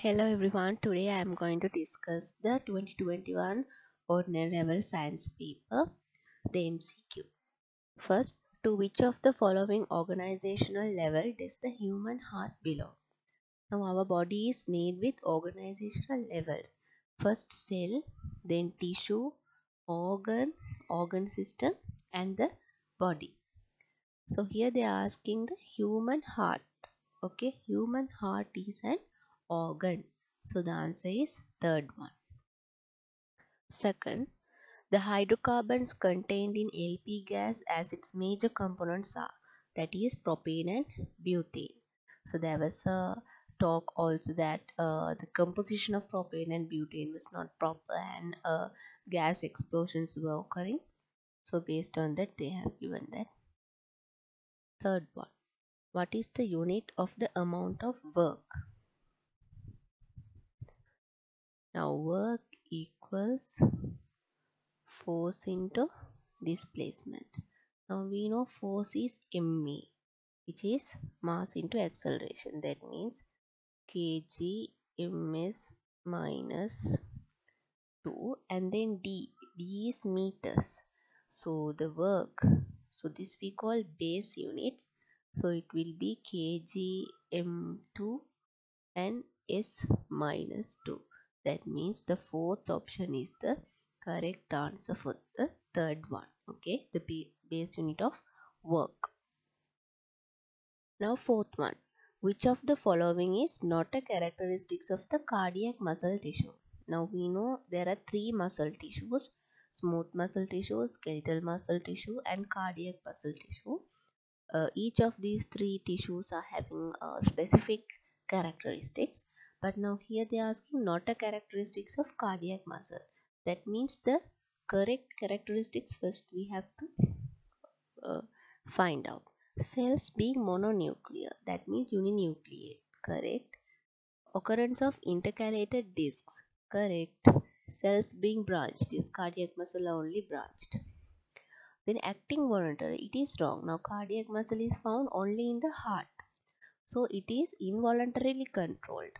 Hello everyone, today I am going to discuss the 2021 Ordinary Level Science paper, the MCQ. First, to which of the following organizational level does the human heart belong? Now our body is made with organizational levels. First cell, then tissue, organ system and the body. So here they are asking the human heart. Okay, human heart is an organ. So the answer is third one. Second, the hydrocarbons contained in LP gas as its major components are, that is propane and butane. So there was a talk also that the composition of propane and butane was not proper and gas explosions were occurring. So based on that they have given that. Third one, what is the unit of the amount of work? Now work equals force into displacement. Now we know force is ma, which is mass into acceleration. That means kg ms minus 2 and then d is meters. So the work, so this we call base units. So it will be kg m2 and s minus 2. That means the fourth option is the correct answer for the third one. Okay, the base unit of work. Now fourth one, which of the following is not a characteristics of the cardiac muscle tissue? Now we know there are three muscle tissues: smooth muscle tissue, skeletal muscle tissue and cardiac muscle tissue. Each of these three tissues are having specific characteristics, but now here they are asking not a characteristics of cardiac muscle. That means the correct characteristics first we have to find out. Cells being mononuclear, that means uninucleate, correct. Occurrence of intercalated discs, correct. Cells being branched, is cardiac muscle are only branched. Then acting voluntary, it is wrong. Now cardiac muscle is found only in the heart, so it is involuntarily controlled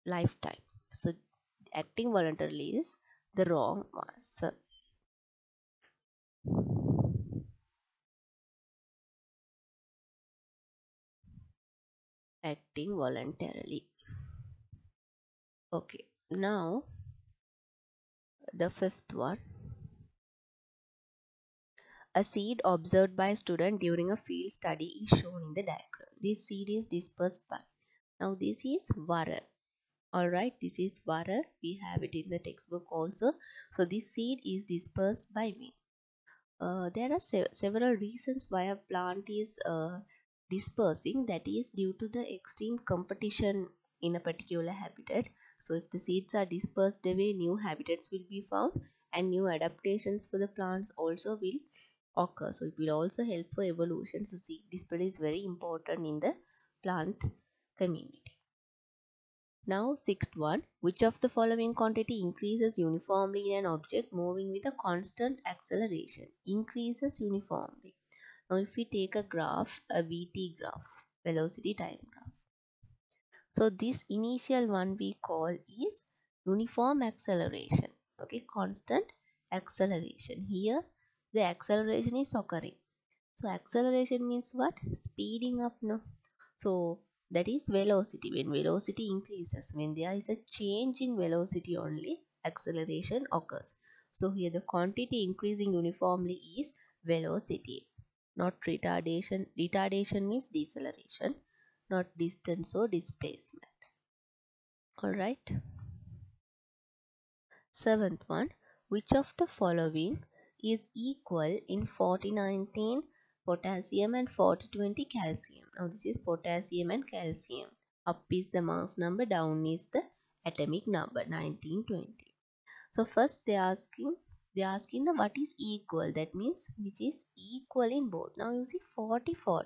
lifetime. So acting voluntarily is the wrong answer. Acting voluntarily. Okay, now the fifth one. A seed observed by a student during a field study is shown in the diagram. This seed is dispersed by. Now this is Vara. Alright, this is Vara. We have it in the textbook also. So this seed is dispersed by me. There are several reasons why a plant is dispersing. That is due to the extreme competition in a particular habitat. So if the seeds are dispersed away, new habitats will be found and new adaptations for the plants also will occur. So it will also help for evolution. So seed dispersal is very important in the plant community. Now sixth one, which of the following quantity increases uniformly in an object moving with a constant acceleration? Increases uniformly. Now if we take a graph, a VT graph, velocity time graph. So this initial one we call is uniform acceleration. Okay, constant acceleration. Here the acceleration is occurring. So acceleration means what? Speeding up, no? So that is velocity. When velocity increases, when there is a change in velocity only, acceleration occurs. So here the quantity increasing uniformly is velocity, not retardation. Retardation means deceleration, not distance or displacement. Alright. Seventh one, which of the following is equal in 40-19 potassium and 40-20 calcium? Now this is potassium and calcium. Up is the mass number, down is the atomic number, 19-20. So first they are asking the what is equal, that means which is equal in both. Now you see 40-40,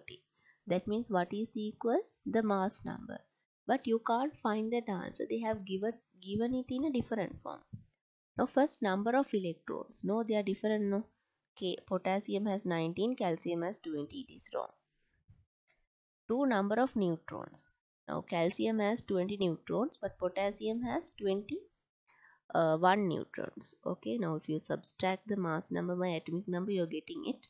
that means what is equal? The mass number. But you can't find that answer, they have given it in a different form. Now first number of electrons, no, they are different, no. Potassium has 19, calcium has 20, it is wrong. Two, number of neutrons. Now calcium has 20 neutrons, but potassium has 21 neutrons. Okay, now if you subtract the mass number by atomic number, you're getting it.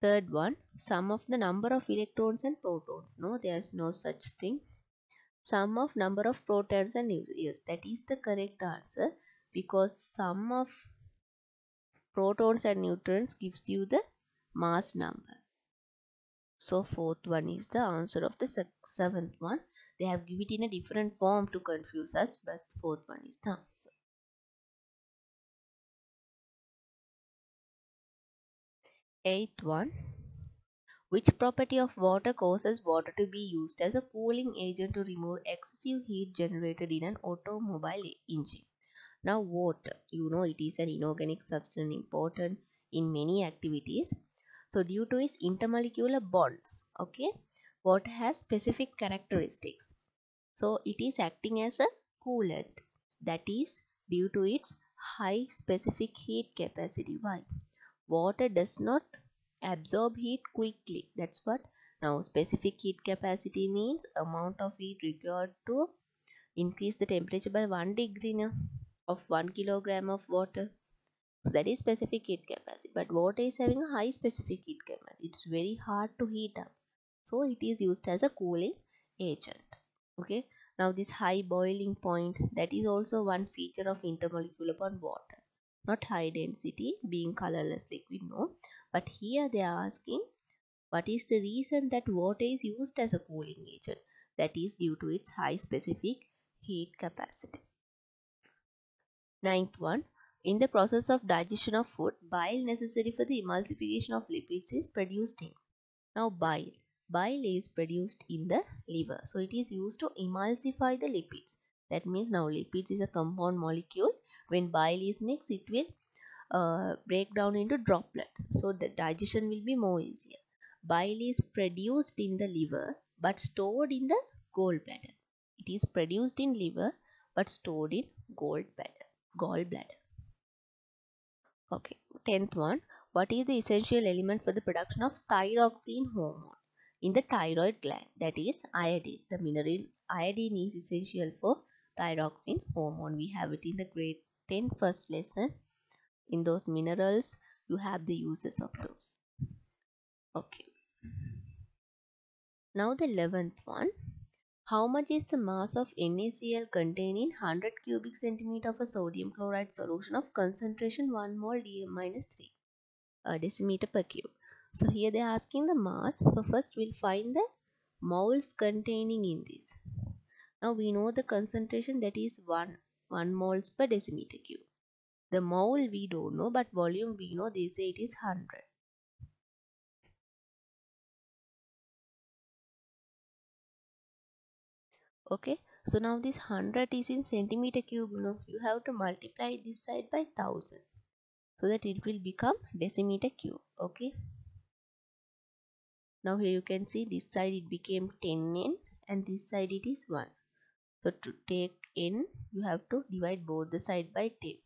Third one, sum of the number of electrons and protons. No, there's no such thing. Sum of number of protons and neutrons. Yes, that is the correct answer, because sum of protons and neutrons gives you the mass number. So fourth one is the answer of the seventh one. They have given it in a different form to confuse us, but fourth one is the answer. Eighth one. Which property of water causes water to be used as a cooling agent to remove excessive heat generated in an automobile engine? Now water, you know, it is an inorganic substance important in many activities. So due to its intermolecular bonds, okay, water has specific characteristics. So it is acting as a coolant, that is due to its high specific heat capacity. Why? Water does not absorb heat quickly. That's what. Now specific heat capacity means amount of heat required to increase the temperature by 1 degree of 1 kilogram of water. So that is specific heat capacity. But water is having a high specific heat capacity. It's very hard to heat up. So it is used as a cooling agent. Okay. Now this high boiling point, that is also one feature of intermolecular bond water. Not high density, being colorless liquid, no. But here they are asking, what is the reason that water is used as a cooling agent? That is due to its high specific heat capacity. Ninth one, in the process of digestion of food, bile necessary for the emulsification of lipids is produced in. Now bile is produced in the liver. So it is used to emulsify the lipids. That means now lipids is a compound molecule. When bile is mixed, it will break down into droplets. So the digestion will be more easier. Bile is produced in the liver but stored in the gallbladder. It is produced in liver but stored in gallbladder. Okay, 10th one. What is the essential element for the production of thyroxine hormone in the thyroid gland? That is iodine. The mineral iodine is essential for thyroxine hormone. We have it in the grade 10 first lesson. In those minerals, you have the uses of those. Okay. Now the 11th one. How much is the mass of NaCl contained in 100 cubic centimeter of a sodium chloride solution of concentration 1 mole Dm-3 decimeter per cube? So here they are asking the mass. So first we'll find the moles containing in this. Now we know the concentration, that is 1 moles per decimeter cube. The mole we don't know, but volume we know. They say it is 100. Okay, so now this 100 is in centimeter cube. No, you have to multiply this side by 1000 so that it will become decimeter cube. Okay, now here you can see this side it became 10n and this side it is 1. So to take n, you have to divide both the side by 10.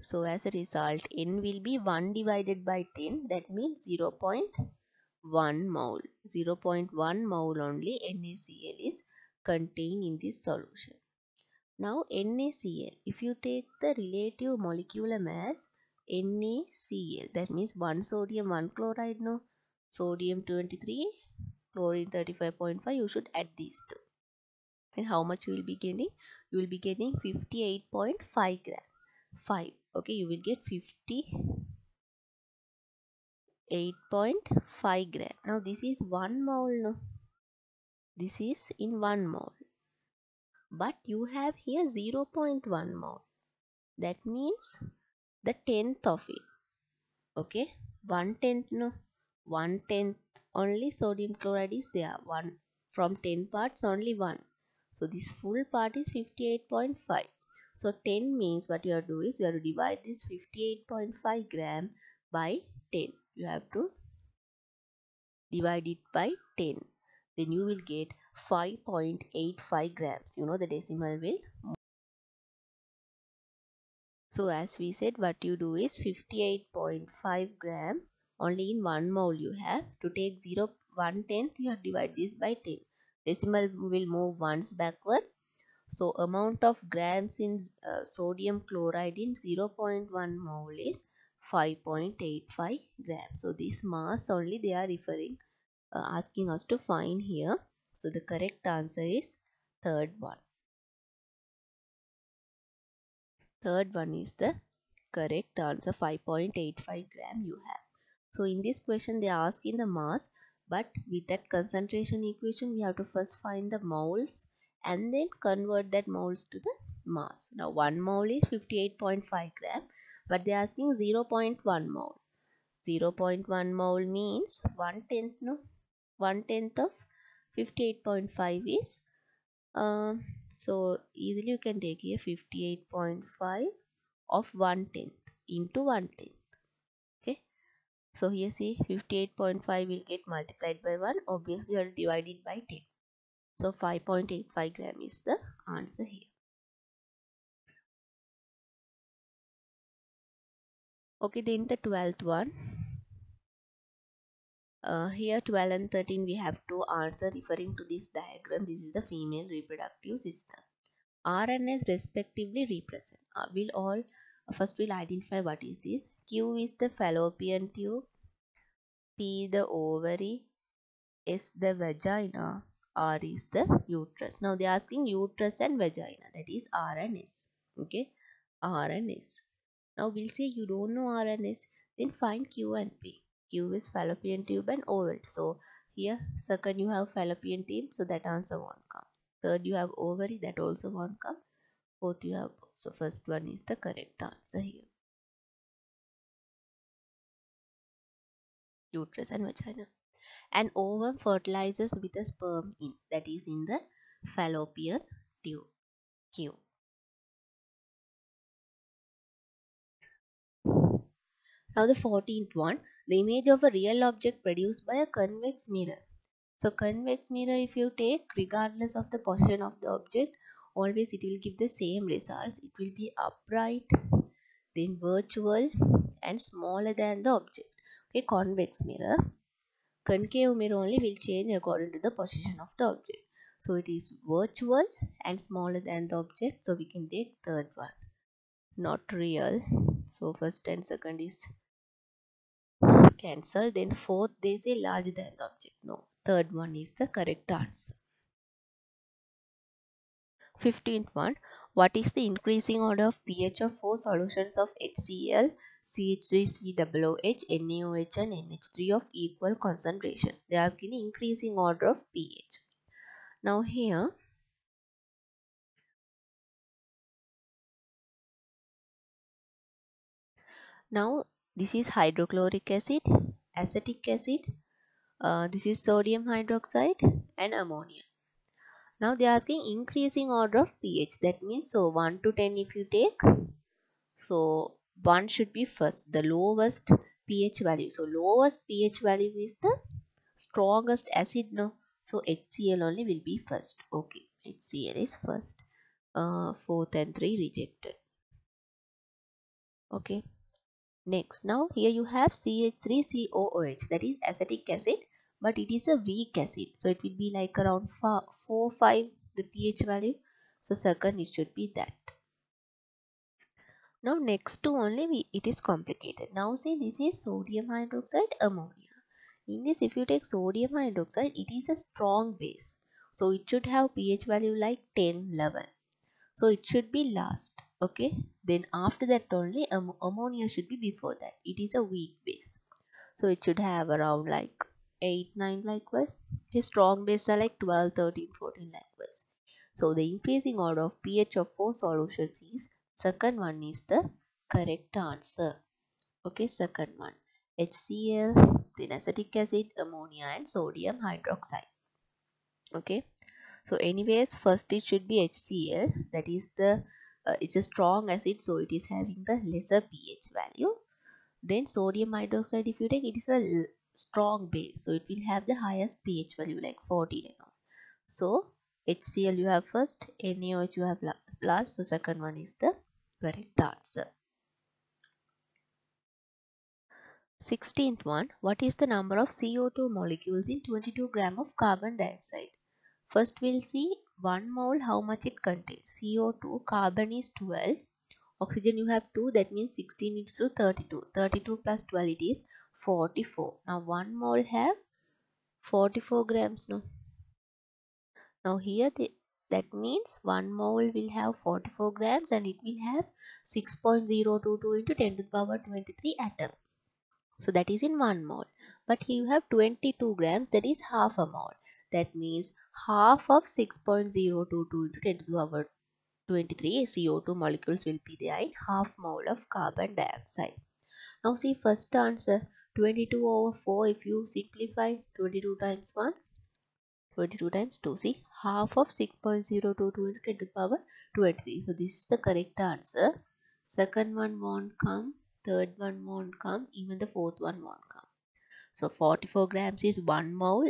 So as a result, n will be 1 divided by 10. That means 0.1 mole. 0.1 mole only NaCl is contained in this solution. Now NaCl, if you take the relative molecular mass, NaCl, that means 1 sodium, 1 chloride, no? Sodium 23, chlorine 35.5, you should add these two. And how much you will be getting? You will be getting 58.5 gram. 5. Okay, you will get 58.5 gram. Now this is 1 mole, no? This is in 1 mole. But you have here 0.1 mole. That means the tenth of it. Okay, 1/10, no, 1/10 only sodium chloride is there. One from 10 parts only 1. So this full part is 58.5. So 10 means what you have to do is you have to divide this 58.5 gram by 10. You have to divide it by 10. Then you will get 5.85 grams. You know the decimal will. So as we said, what you do is 58.5 gram only in 1 mole you have. To take 1/10, you have divided this by 10. Decimal will move once backward. So amount of grams in sodium chloride in 0.1 mole is 5.85 grams. So this mass only they are referring, asking us to find here. So the correct answer is third one. Third one is the correct answer. 5.85 gram you have. So in this question they are asking the mass, but with that concentration equation we have to first find the moles and then convert that moles to the mass. Now 1 mole is 58.5 gram, but they are asking 0.1 mole. 0.1 mole means 1/10, no? 1/10 of 58.5 is so easily you can take here 58.5 of 1/10 into 1/10. Okay, so here see 58.5 will get multiplied by 1. Obviously you are divided by 10. So 5.85 gram is the answer here. Okay, then the 12th one. Here 12 and 13 we have to answer referring to this diagram. This is the female reproductive system. RNS respectively represent. First we'll identify what is this. Q is the fallopian tube, P the ovary, S the vagina, R is the uterus. Now they are asking uterus and vagina, that is R and S. Okay, R and S. Now we'll say you don't know R and S, then find Q and P. Q is fallopian tube and ovary. So here second you have fallopian tube, so that answer won't come. Third you have ovary, that also won't come. Fourth you have, so first one is the correct answer here. Uterus and vagina. And ovum fertilizes with a sperm in, that is in the fallopian tube, Q. Now the 14th one, the image of a real object produced by a convex mirror. So convex mirror if you take, regardless of the position of the object, always it will give the same results. It will be upright, then virtual and smaller than the object. Okay, convex mirror. Concave mirror only will change according to the position of the object. So it is virtual and smaller than the object. So we can take third one. Not real. So first and second is cancelled. Then fourth they say larger than the object. No. Third one is the correct answer. 15th one. What is the increasing order of pH of 4 solutions of HCl, CH3, COOH, NaOH and NH3 of equal concentration? They are asking the increasing order of pH. Now here, now this is hydrochloric acid, acetic acid, this is sodium hydroxide and ammonia. Now they are asking increasing order of pH. That means, so 1 to 10 if you take, so 1 should be first, the lowest pH value. So lowest pH value is the strongest acid, no? So HCl only will be first. Okay, HCl is first. 4th and 3 rejected. Okay. Next, now here you have CH3COOH, that is acetic acid, but it is a weak acid. So it will be like around 4, 5 the pH value. So second it should be that. Now next to only it is complicated. Now see, this is sodium hydroxide, ammonia. In this if you take sodium hydroxide, it is a strong base. So it should have pH value like 10, 11. So it should be last. Okay. Then after that only ammonia should be before that. It is a weak base. So it should have around like 8, 9 likewise. His strong base are like 12, 13, 14 likewise. So the increasing order of pH of 4 solutions is, second one is the correct answer. Okay, second one. HCl, then acetic acid, ammonia and sodium hydroxide. Okay. So anyways, first it should be HCl, that is the it's a strong acid, so it is having the lesser pH value. Then sodium hydroxide if you take, it is a strong base, so it will have the highest pH value like 14 and all. So HCl you have first, NaOH you have last, so second one is the correct answer. 16th one, what is the number of CO2 molecules in 22 gram of carbon dioxide? First we'll see 1 mole how much it contains. CO2, carbon is 12, oxygen you have 2, that means 16 into 2, 32. 32 plus 12 it is 44. Now 1 mole have 44 grams, no? Now here that means 1 mole will have 44 grams and it will have 6.022 into 10 to the power 23 atom. So that is in 1 mole. But here you have 22 grams, that is half a mole. That means half of 6.022 into 10 to the power 23 CO2 molecules will be there in half mole of carbon dioxide. Now see first answer, 22 over 4, if you simplify 22 times 1, 22 times 2, see half of 6.022 into 10 to the power 23. So this is the correct answer. Second one won't come, third one won't come, even the fourth one won't come. So 44 grams is 1 mole.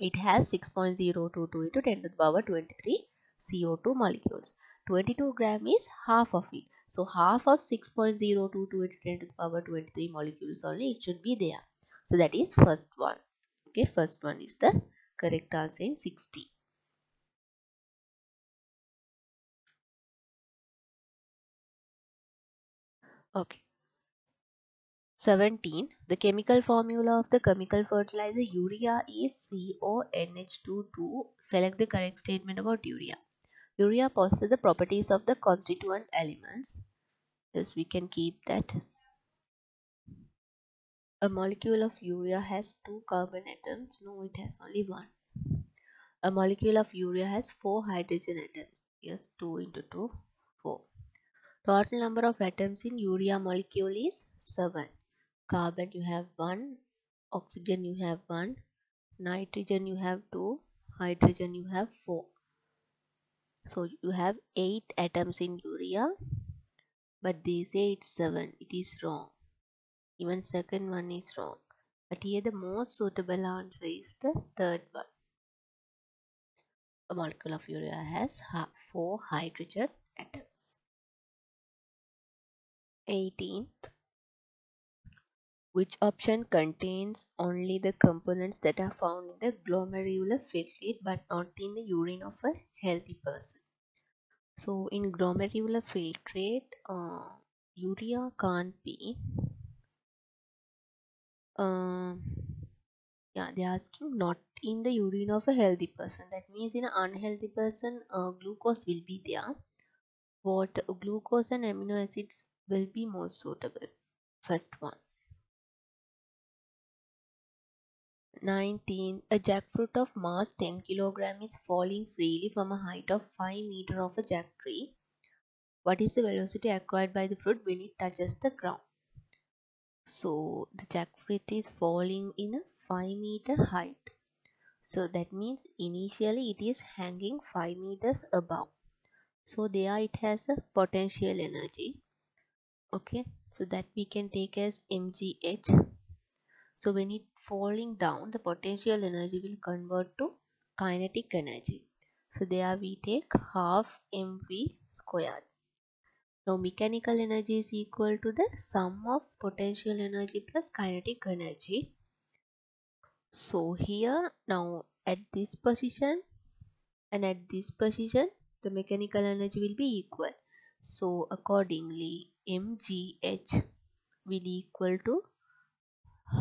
It has 6.022 into 10 to the power 23 CO2 molecules. 22 gram is half of it. So half of 6.022 into 10 to the power 23 molecules only it should be there. So that is first one. Okay, first one is the correct answer in 60. Okay. 17. The chemical formula of the chemical fertilizer urea is CONH22. Select the correct statement about urea. Urea possesses the properties of the constituent elements. Yes, we can keep that. A molecule of urea has 2 carbon atoms. No, it has only 1. A molecule of urea has 4 hydrogen atoms. Yes, 2 into 2, 4. Total number of atoms in urea molecule is 7. Carbon you have 1, oxygen you have 1, nitrogen you have 2, hydrogen you have 4. So you have 8 atoms in urea, but they say it's 7. It is wrong. Even second one is wrong. But here the most suitable answer is the third one. A molecule of urea has 4 hydrogen atoms. 18th. Which option contains only the components that are found in the glomerular filtrate but not in the urine of a healthy person? So in glomerular filtrate, urea can't be. Yeah, they're asking not in the urine of a healthy person. That means in an unhealthy person, glucose will be there. What glucose and amino acids will be most suitable? First one. 19. A jackfruit of mass 10 kg is falling freely from a height of 5 meter of a jack tree. What is the velocity acquired by the fruit when it touches the ground? So the jackfruit is falling in a 5 meter height. So that means initially it is hanging 5 meters above. So there it has a potential energy. Okay, so that we can take as mgh. So when it falling down, the potential energy will convert to kinetic energy. So there we take half mv squared. Now mechanical energy is equal to the sum of potential energy plus kinetic energy. So here now at this position and at this position the mechanical energy will be equal. So accordingly mgh will equal to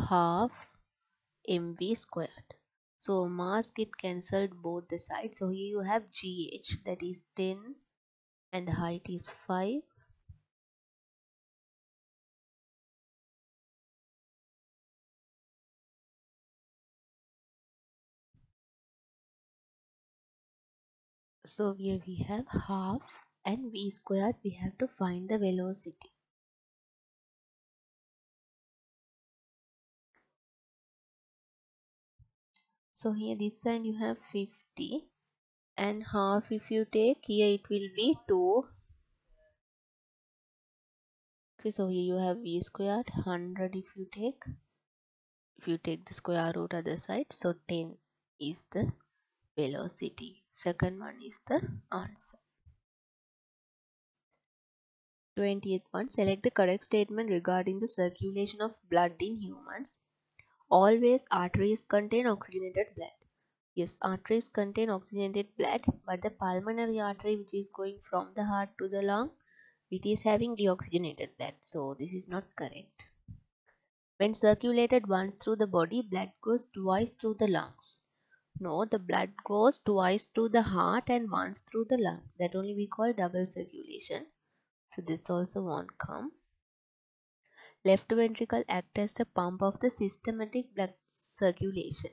half mv squared. So mass get cancelled both the sides. So here you have gh, that is 10 and the height is 5. So here we have half and v squared, we have to find the velocity. So here this side you have 50 and half if you take, here it will be 2. Okay, so here you have v squared, 100 if you take the square root other side, so 10 is the velocity. Second one is the answer. 20th one. Select the correct statement regarding the circulation of blood in humans. Always arteries contain oxygenated blood. Yes, arteries contain oxygenated blood, but the pulmonary artery, which is going from the heart to the lung, it is having deoxygenated blood. So this is not correct. When circulated once through the body, blood goes twice through the lungs. No, the blood goes twice through the heart and once through the lung. That only we call double circulation. So this also won't come. Left ventricle acts as the pump of the systematic blood circulation.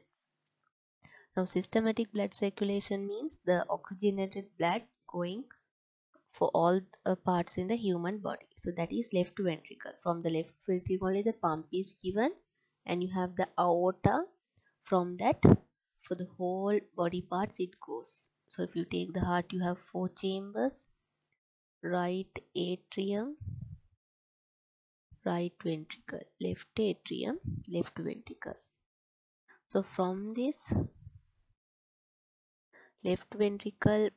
Now systematic blood circulation means the oxygenated blood going for all parts in the human body. So that is left ventricle. From the left ventricle only the pump is given, and you have the aorta. From that, for the whole body parts it goes. So if you take the heart, you have 4 chambers: right atrium, right ventricle, left atrium, left ventricle. So from this left ventricle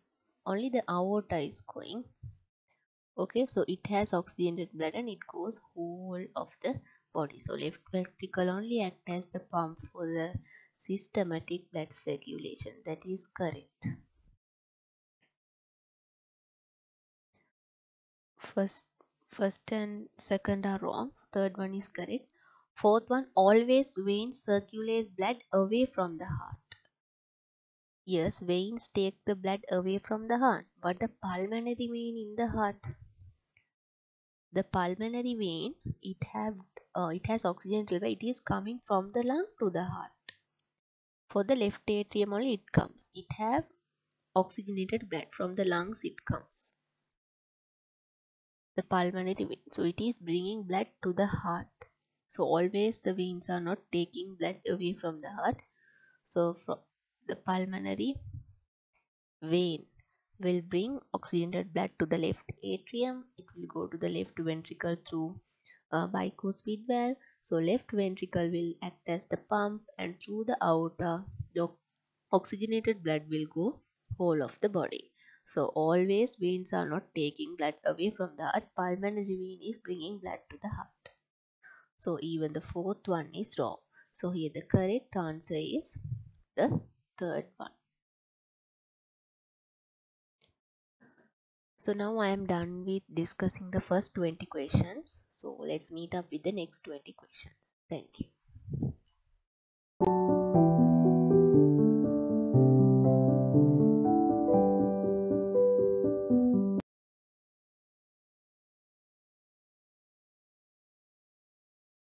only the aorta is going. Okay, so it has oxygenated blood and it goes whole of the body. So left ventricle only act as the pump for the systematic blood circulation. That is correct. First and second are wrong. Third one is correct. Fourth one, always veins circulate blood away from the heart. Yes, veins take the blood away from the heart, but the pulmonary vein in the heart, the pulmonary vein, it has oxygen to it. It is coming from the lung to the heart. For the left atrium only it comes. It have oxygenated blood from the lungs. It comes the pulmonary vein. So it is bringing blood to the heart. So always the veins are not taking blood away from the heart. So from the pulmonary vein will bring oxygenated blood to the left atrium. It will go to the left ventricle through bicuspid valve. So left ventricle will act as the pump, and through the aorta the oxygenated blood will go whole of the body. So always veins are not taking blood away from the heart. Pulmonary vein is bringing blood to the heart. So even the fourth one is wrong. So here the correct answer is the third one. So now I am done with discussing the first 20 questions. So let's meet up with the next 20 questions. Thank you.